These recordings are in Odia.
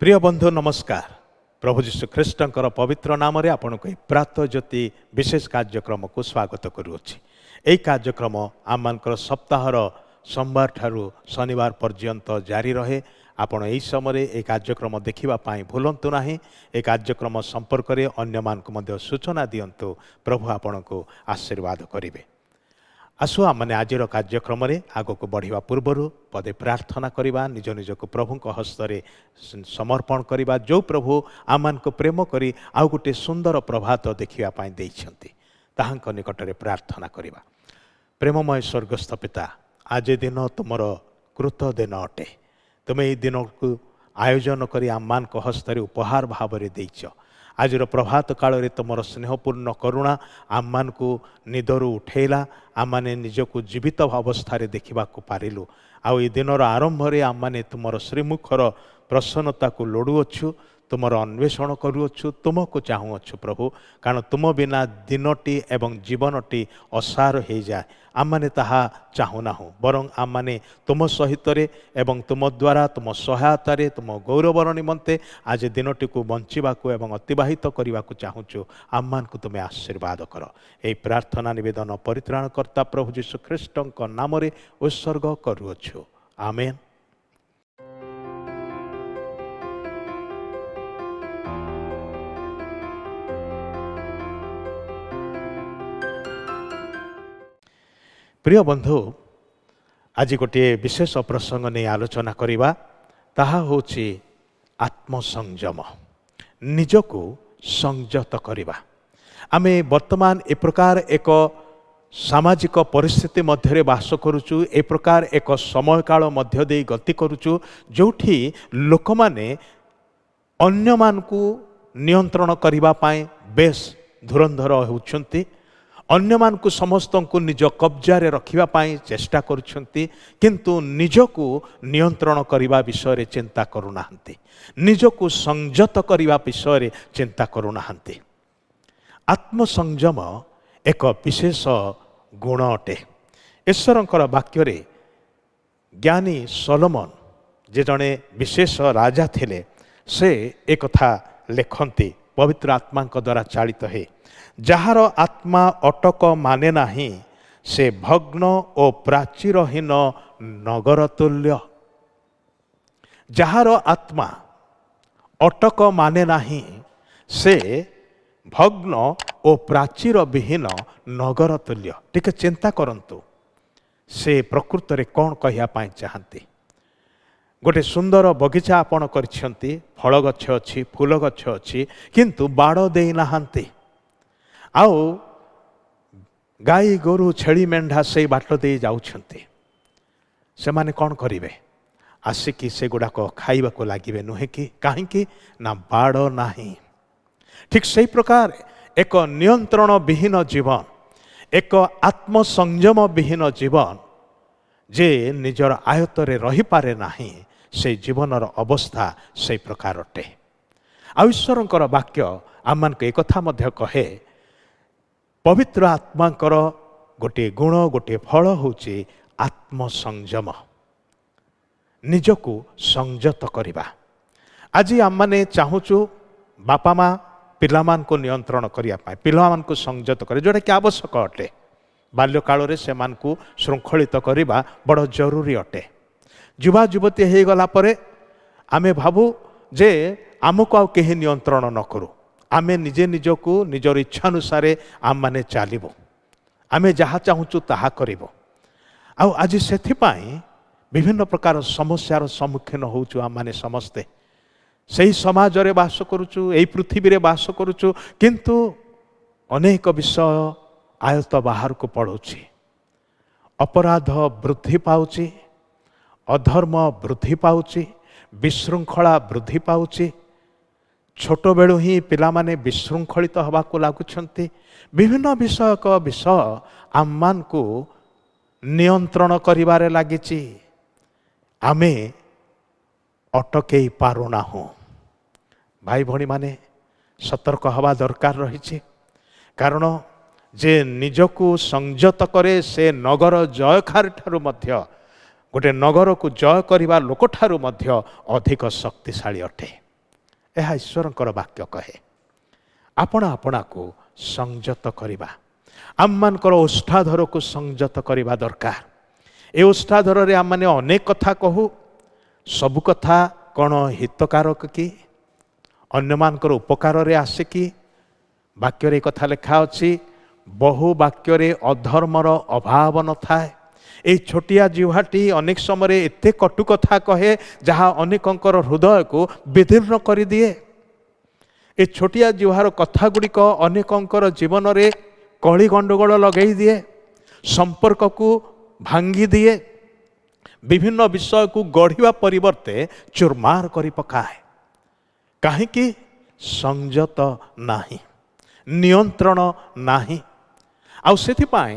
प्रिय बंधु नमस्कार। प्रभु जीशु ख्रीष्टर पवित्र नाम रे आपन को प्रात ज्योति विशेष कार्यक्रम को स्वागत करुछि। एई कार्यक्रम आमनकर सप्ताहर सोमवार ठारू शनिवार पर्यंत जारी रहे। आपण एई समय ए कार्यक्रम देखिबा पाई भूलंतु नाही। ए कार्यक्रम संपर्क रे अन्य मान को मध्य सूचना दियंतु। प्रभु आपण को आशीर्वाद करिवे। आसु आमने आज कार्यक्रम रे आगो को बढ़िया पूर्वर पदे प्रार्थना करिबा, निज निज को प्रभु को हस्तरे समर्पण करिबा। जो प्रभु आमान को प्रेम करी आउ गोटे सुंदर प्रभात देखिबा पाई देइछंती, ताहांक निकटरे प्रार्थना करिबा। प्रेममय स्वर्गस्थ पिता, आज दिन तुमर कृत दिन अटे। तुमे एई दिन को आयोजन करी आमान को हस्तरे उपहार भाव रे देइछ। आज प्रभात काल रे तुमर स्नेहपूर्ण करुणा आमान को निदरू उठेला। आमाने निजको जीवित अवस्था देखा पारिलु। आउ ए दिन आरंभ रे आमाने तुमर श्रीमुखर प्रसन्नता को लोड़ुअछु, तुमर अन्वेषण करुअछु, तुमको चाहूअछु प्रभु। कारण तुम बिना दिनटी एवं जीवनटी असार हो जाए। आमाने ताहा चाहूनाहु, बरं आमाने तुम सहित एवं तुम द्वारा तुम सहायतार तुम गौरवर निमंते आज दिनटी को बंचिबा को एवं अतिबाहित करने को चाहूँ। आमान को तुम्हें आशीर्वाद कर। यही प्रार्थना निवेदन परित्राणकर्ता प्रभु जीशु ख्रीष्टर नाम रे उत्सर्ग करुअछु। आमेन। प्रिय बंधु, आज गोटे विशेष प्रसंग नहीं आलोचना करिबा। ताहा होछि आत्मसंयम, निजको संयत करिबा। आमे वर्तमान ए प्रकार एक सामाजिक परिस्थिति मध्य वास करुचु। ए प्रकार एक समय काल मध्य दे गति करुचु जोठी लोक माने अन्य मान को नियंत्रण करिबा पाए बेस धुरंधर होउछंती। अन्य मान को समस्त को निज कब्जा रखिबा पाई चेष्टा करुछंती, किंतु निजको नियंत्रण करिबा विषय चिंता करुनाहंती, निजको संयत करिबा विषय चिंता करुनाहंती। आत्मसंयम एक विशेष गुण अटे। ईश्वरंकर वाक्य रे ज्ञानी सोलोमन जे जने विशेष राजा थिले, से एक कथा लेखन्ति, पवित्र आत्मा द्वारा चालित है। जहार आत्मा अटक माने नाही, से भग्न और प्राचीरहीन नगर तुल्य। जहार आत्मा अटक माने नाही, से भग्न और प्राचीर विहीन नगर तुल्य। टिके चिंता करंतु, से प्रकृत रे कौन कहिया पाई चाहती। गोटे सुंदर बगीचा आपण करछंती, फल गछ अछि, फूल गछ अछि, किंतु बाड़ देई नाहंती। आउ गाई गोरु छेली मेंढा से बाट दे जाउछंती। से माने कौन करिवे? आसिकी से गुड़ाक खाइबा को लागिवे नुहे कि? काहेकि ना बाड़ नाही। ठीक सही प्रकार एक नियंत्रण विहीन जीवन, एक आत्मसंयम विहीन जीवन जे निजर आयतरे रही पारे नाही, से जीवनर अवस्था से प्रकार अटे। आ ईश्वरंकर वाक्य आमान को एक कथा मध्य कहे, पवित्र आत्मांकर गोटे गुण गोटे फल होची आत्मसंयम, निजको संयत करिबा। आज आम माने चाहूचु बापा माँ पिलामान को नियंत्रण करिया पाए, पिलामान को संयत करे, जोटा कि आवश्यक अटे। बाल्य काल रे से मान को श्रृंखलित करिबा बड़ जरूरी अटे। युवा युवती हे गला परे आमे भाबु जे आमको आउ केही नियंत्रण न करू, आमे निजे निजको निजर इच्छानुसार आम माने चलिबो, आमे जहाँ चाहूचु ताहा करिबो। आउ आज सेथिपाई विभिन्न प्रकार समस्यार सम्मुखीन होउचु। आम माने समस्ते सही समाज रे वास करुचु, एई पृथ्वी रे वास करुचु, किंतु अनेक विषय आयत बाहर को पड़ुछि। अपराध वृद्धि पाउछि, अधर्म वृद्धि पाउछि, विशृंखला वृद्धि पाउछि। छोट बेलू ही पिला माने विशृंखलित हवा को लागुछंती। विभिन्न विषय आम को नियंत्रण करिबारे लागिछि। आमे अटकई पारुना हो। भाई भणी माने सतर्क हवा दरकार रही। कारण जे निजको संयत करे, से नगर जयखार ठारू मध्य, गोटे नगर को जय करने लोक ठारू मध्य अधिक शक्तिशाली अटे। ଏହା ଈଶ୍ୱରଙ୍କର ବାକ୍ୟ କହେ। ଆପଣ ଆପଣାକୁ ସଂଯତ କରିବା, ଆମମାନଙ୍କର ଓଷ୍ଠାଧରକୁ ସଂଯତ କରିବା ଦରକାର। ଏ ଓଷ୍ଠାଧରରେ ଆମମାନେ ଅନେକ କଥା କହୁ, ସବୁ କଥା କ'ଣ ହିତକାରକ କି? ଅନ୍ୟମାନଙ୍କର ଉପକାରରେ ଆସେ କି? ବାକ୍ୟରେ କଥା ଲେଖା ଅଛି, ବହୁ ବାକ୍ୟରେ ଅଧର୍ମର ଅଭାବ ନଥାଏ। এই ଛୋଟିଆ ଜିହ୍ୱାଟି ଅନେକ ସମୟରେ ଏତେ କଟୁ କଥା କହେ ଯାହା ଅନେକଙ୍କର ହୃଦୟକୁ ବିଦୀର୍ଣ୍ଣ କରିଦିଏ। ଏ ଛୋଟିଆ ଜିହ୍ୱାର କଥା ଗୁଡ଼ିକ ଅନେକଙ୍କର ଜୀବନରେ କଳି ଗଣ୍ଡଗୋଳ ଲଗାଇ ଦିଏ, ସମ୍ପର୍କକୁ ଭାଙ୍ଗି ଦିଏ, ବିଭିନ୍ନ ବିଷୟକୁ ଗଢ଼ିବା ପରିବର୍ତ୍ତେ ଚୁରମାର କରି ପକାଏ। କାହିଁକି? ସଂଯତ ନାହିଁ, ନିୟନ୍ତ୍ରଣ ନାହିଁ। ଆଉ ସେଥିପାଇଁ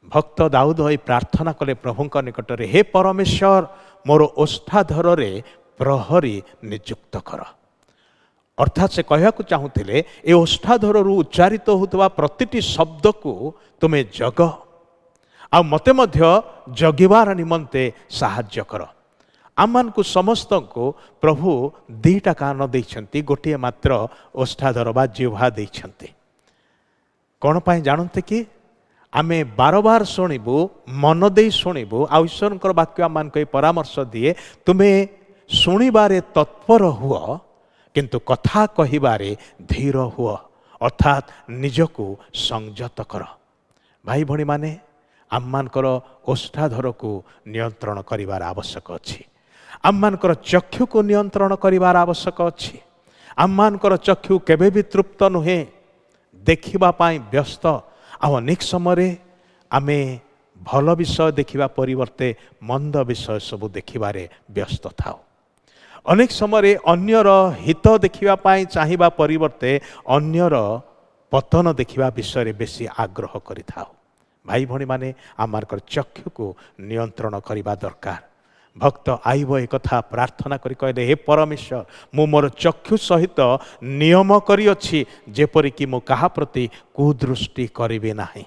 ଭକ୍ତ ଦାଉଦ ଏଇ ପ୍ରାର୍ଥନା କଲେ ପ୍ରଭୁଙ୍କ ନିକଟରେ, ହେ ପରମେଶ୍ୱର, ମୋର ଓଷ୍ଠାଧରରେ ପ୍ରହରୀ ନିଯୁକ୍ତ କର। ଅର୍ଥାତ୍ ସେ କହିବାକୁ ଚାହୁଁଥିଲେ, ଏ ଓଷ୍ଠାଧରରୁ ଉଚ୍ଚାରିତ ହେଉଥିବା ପ୍ରତିଟି ଶବ୍ଦକୁ ତୁମେ ଜଗ, ଆଉ ମୋତେ ମଧ୍ୟ ଜଗିବାର ନିମନ୍ତେ ସାହାଯ୍ୟ କର। ଆମମାନଙ୍କୁ ସମସ୍ତଙ୍କୁ ପ୍ରଭୁ ଦୁଇଟା କାନ ଦେଇଛନ୍ତି, ଗୋଟିଏ ମାତ୍ର ଓଷ୍ଠାଧର ବା ଜିହ୍ୱା ଦେଇଛନ୍ତି। କ'ଣ ପାଇଁ ଜାଣନ୍ତି କି? ଆମେ ବାରବାର ଶୁଣିବୁ, ମନ ଦେଇ ଶୁଣିବୁ। ଆଉ ଈଶ୍ୱରଙ୍କର ବାକ୍ୟ ଆମମାନଙ୍କୁ ଏହି ପରାମର୍ଶ ଦିଏ, ତୁମେ ଶୁଣିବାରେ ତତ୍ପର ହୁଅ, କିନ୍ତୁ କଥା କହିବାରେ ଧୀର ହୁଅ। ଅର୍ଥାତ୍ ନିଜକୁ ସଂଯତ କର। ଭାଇ ଭଉଣୀମାନେ, ଆମମାନଙ୍କର ଓଷ୍ଠାଧରକୁ ନିୟନ୍ତ୍ରଣ କରିବାର ଆବଶ୍ୟକ ଅଛି। ଆମମାନଙ୍କର ଚକ୍ଷୁକୁ ନିୟନ୍ତ୍ରଣ କରିବାର ଆବଶ୍ୟକ ଅଛି। ଆମମାନଙ୍କର ଚକ୍ଷୁ କେବେ ବି ତୃପ୍ତ ନୁହେଁ, ଦେଖିବା ପାଇଁ ବ୍ୟସ୍ତ। ଆଉ ଅନେକ ସମୟରେ ଆମେ ଭଲ ବିଷୟ ଦେଖିବା ପରିବର୍ତ୍ତେ ମନ୍ଦ ବିଷୟ ସବୁ ଦେଖିବାରେ ବ୍ୟସ୍ତ ଥାଉ। ଅନେକ ସମୟରେ ଅନ୍ୟର ହିତ ଦେଖିବା ପାଇଁ ଚାହିଁବା ପରିବର୍ତ୍ତେ ଅନ୍ୟର ପତନ ଦେଖିବା ବିଷୟରେ ବେଶୀ ଆଗ୍ରହ କରିଥାଉ। ଭାଇ ଭଉଣୀମାନେ, ଆମମାନଙ୍କର ଚକ୍ଷୁକୁ ନିୟନ୍ତ୍ରଣ କରିବା ଦରକାର। ଭକ୍ତ ଆଇବ ଏକଥା ପ୍ରାର୍ଥନା କରି କହିଲେ, ହେ ପରମେଶ୍ୱର, ମୁଁ ମୋର ଚକ୍ଷୁ ସହିତ ନିୟମ କରିଅଛି, ଯେପରିକି ମୁଁ କାହା ପ୍ରତି କୁଦୃଷ୍ଟି କରିବି ନାହିଁ।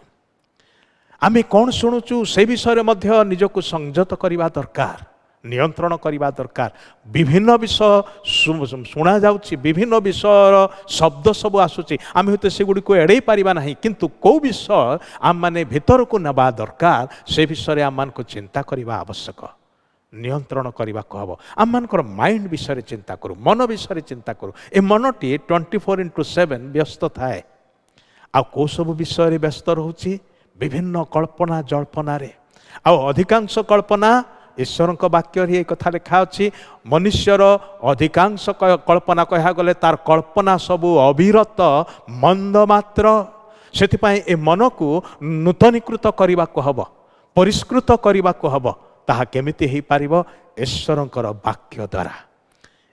ଆମେ କ'ଣ ଶୁଣୁଛୁ ସେ ବିଷୟରେ ମଧ୍ୟ ନିଜକୁ ସଂଯତ କରିବା ଦରକାର, ନିୟନ୍ତ୍ରଣ କରିବା ଦରକାର। ବିଭିନ୍ନ ବିଷୟ ଶୁଣାଯାଉଛି, ବିଭିନ୍ନ ବିଷୟର ଶବ୍ଦ ସବୁ ଆସୁଛି, ଆମେ ହୁଏତ ସେଗୁଡ଼ିକୁ ଏଡ଼େଇ ପାରିବା ନାହିଁ, କିନ୍ତୁ କେଉଁ ବିଷୟ ଆମମାନେ ଭିତରକୁ ନେବା ଦରକାର ସେ ବିଷୟରେ ଆମମାନଙ୍କୁ ଚିନ୍ତା କରିବା ଆବଶ୍ୟକ। ନିୟନ୍ତ୍ରଣ କରିବାକୁ ହେବ। ଆମମାନଙ୍କର ମାଇଣ୍ଡ ବିଷୟରେ ଚିନ୍ତା କରୁ, ମନ ବିଷୟରେ ଚିନ୍ତା କରୁ। ଏ ମନଟି 24/7 ବ୍ୟସ୍ତ ଥାଏ। ଆଉ କେଉଁ ସବୁ ବିଷୟରେ ବ୍ୟସ୍ତ ରହୁଛି? ବିଭିନ୍ନ କଳ୍ପନା ଜଳ୍ପନାରେ। ଆଉ ଅଧିକାଂଶ କଳ୍ପନା, ଈଶ୍ୱରଙ୍କ ବାକ୍ୟରେ ଏ କଥା ଲେଖା ଅଛି, ମନୁଷ୍ୟର ଅଧିକାଂଶ କଳ୍ପନା କହିବାକୁ ଗଲେ ତାର କଳ୍ପନା ସବୁ ଅବିରତ ମନ୍ଦ ମାତ୍ର। ସେଥିପାଇଁ ଏ ମନକୁ ନୂତନୀକୃତ କରିବାକୁ ହେବ, ପରିଷ୍କୃତ କରିବାକୁ ହେବ। ତାହା କେମିତି ହେଇପାରିବ? ଈଶ୍ୱରଙ୍କର ବାକ୍ୟ ଦ୍ୱାରା।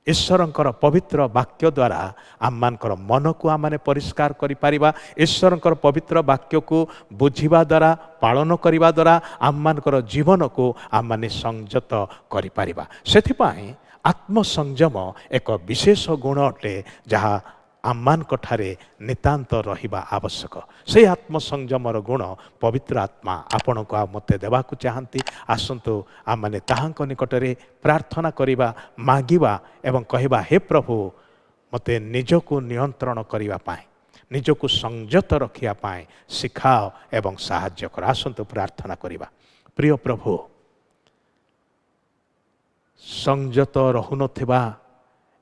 ଈଶ୍ୱରଙ୍କର ପବିତ୍ର ବାକ୍ୟ ଦ୍ୱାରା ଆମମାନଙ୍କର ମନକୁ ଆମମାନେ ପରିଷ୍କାର କରିପାରିବା। ଈଶ୍ୱରଙ୍କର ପବିତ୍ର ବାକ୍ୟକୁ ବୁଝିବା ଦ୍ୱାରା, ପାଳନ କରିବା ଦ୍ୱାରା ଆମମାନଙ୍କର ଜୀବନକୁ ଆମମାନେ ସଂଯତ କରିପାରିବା। ସେଥିପାଇଁ ଆତ୍ମସଂଯମ ଏକ ବିଶେଷ ଗୁଣ ଅଟେ, ଯାହା ଆମମାନଙ୍କଠାରେ ନିତାନ୍ତ ରହିବା ଆବଶ୍ୟକ। ସେହି ଆତ୍ମସଂଯମର ଗୁଣ ପବିତ୍ର ଆତ୍ମା ଆପଣଙ୍କୁ ଆଉ ମୋତେ ଦେବାକୁ ଚାହାନ୍ତି। ଆସନ୍ତୁ ଆମମାନେ ତାହାଙ୍କ ନିକଟରେ ପ୍ରାର୍ଥନା କରିବା, ମାଗିବା ଏବଂ କହିବା, ହେ ପ୍ରଭୁ, ମୋତେ ନିଜକୁ ନିୟନ୍ତ୍ରଣ କରିବା ପାଇଁ, ନିଜକୁ ସଂଯତ ରଖିବା ପାଇଁ ଶିଖାଅ ଏବଂ ସାହାଯ୍ୟ କର। ଆସନ୍ତୁ ପ୍ରାର୍ଥନା କରିବା। ପ୍ରିୟ ପ୍ରଭୁ, ସଂଯତ ରହୁନଥିବା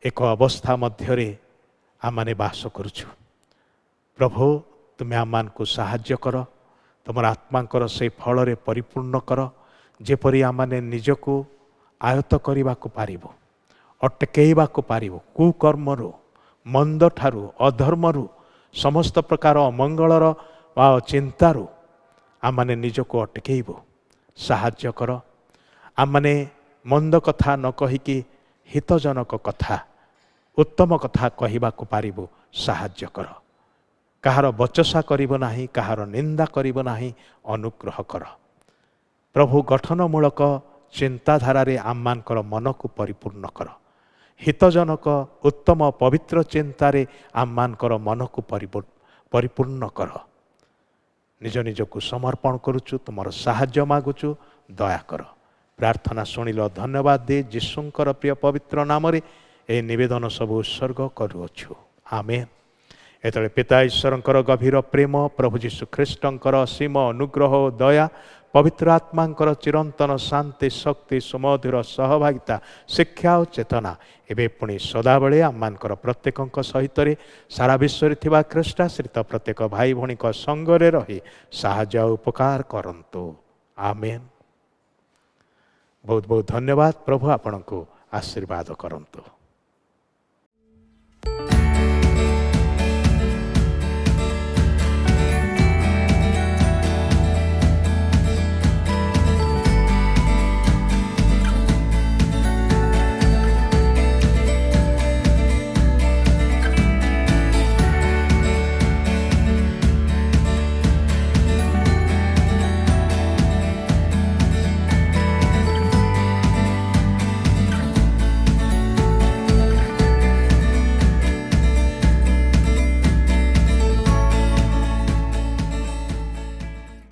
ଏକ ଅବସ୍ଥା ମଧ୍ୟରେ ଆମମାନେ ବାସ କରୁଛୁ। ପ୍ରଭୁ, ତୁମେ ଆମମାନଙ୍କୁ ସାହାଯ୍ୟ କର, ତୁମର ଆତ୍ମାଙ୍କର ସେହି ଫଳରେ ପରିପୂର୍ଣ୍ଣ କର, ଯେପରି ଆମମାନେ ନିଜକୁ ଆୟତ୍ତ କରିବାକୁ ପାରିବୁ, ଅଟକେଇବାକୁ ପାରିବୁ। କୁକର୍ମରୁ, ମନ୍ଦଠାରୁ, ଅଧର୍ମରୁ, ସମସ୍ତ ପ୍ରକାର ଅମଙ୍ଗଳର ବା ଚିନ୍ତାରୁ ଆମମାନେ ନିଜକୁ ଅଟକେଇବୁ। ସାହାଯ୍ୟ କର। ଆମମାନେ ମନ୍ଦ କଥା ନ କହିକି ହିତଜନକ କଥା, ଉତ୍ତମ କଥା କହିବାକୁ ପାରିବୁ। ସାହାଯ୍ୟ କର। କାହାର ବଚସା କରିବ ନାହିଁ, କାହାର ନିନ୍ଦା କରିବ ନାହିଁ। ଅନୁଗ୍ରହ କର ପ୍ରଭୁ। ଗଠନମୂଳକ ଚିନ୍ତାଧାରାରେ ଆମମାନଙ୍କର ମନକୁ ପରିପୂର୍ଣ୍ଣ କର। ହିତଜନକ, ଉତ୍ତମ, ପବିତ୍ର ଚିନ୍ତାରେ ଆମମାନଙ୍କର ମନକୁ ପରିପୂର୍ଣ୍ଣ କର। ନିଜ ନିଜକୁ ସମର୍ପଣ କରୁଛୁ, ତୁମର ସାହାଯ୍ୟ ମାଗୁଛୁ, ଦୟା କର। ପ୍ରାର୍ଥନା ଶୁଣିଲ, ଧନ୍ୟବାଦ ଦେ ଯୀଶୁଙ୍କର ପ୍ରିୟ ପବିତ୍ର ନାମରେ ଏ ନିବେଦନ ସବୁ ଉତ୍ସର୍ଗ କରୁଅଛୁ। ଆମେନ୍। ଏତେବେଳେ ପିତା ଈଶ୍ୱରଙ୍କର ଗଭୀର ପ୍ରେମ, ପ୍ରଭୁ ଯୀଶୁ ଖ୍ରୀଷ୍ଟଙ୍କର ଅସୀମ ଅନୁଗ୍ରହ ଓ ଦୟା, ପବିତ୍ର ଆତ୍ମାଙ୍କର ଚିରନ୍ତନ ଶାନ୍ତି, ଶକ୍ତି, ସୁମଧୁର ସହଭାଗିତା, ଶିକ୍ଷା ଓ ଚେତନା ଏବେ ପୁଣି ସଦାବେଳେ ଆମମାନଙ୍କର ପ୍ରତ୍ୟେକଙ୍କ ସହିତରେ ସାରା ବିଶ୍ୱରେ ଥିବା ଖ୍ରୀଷ୍ଟାଶ୍ରିତ ପ୍ରତ୍ୟେକ ଭାଇ ଭଉଣୀଙ୍କ ସଙ୍ଗରେ ରହି ସାହାଯ୍ୟ ଓ ଉପକାର କରନ୍ତୁ। ଆମେନ୍। ବହୁତ ବହୁତ ଧନ୍ୟବାଦ। ପ୍ରଭୁ ଆପଣଙ୍କୁ ଆଶୀର୍ବାଦ କରନ୍ତୁ।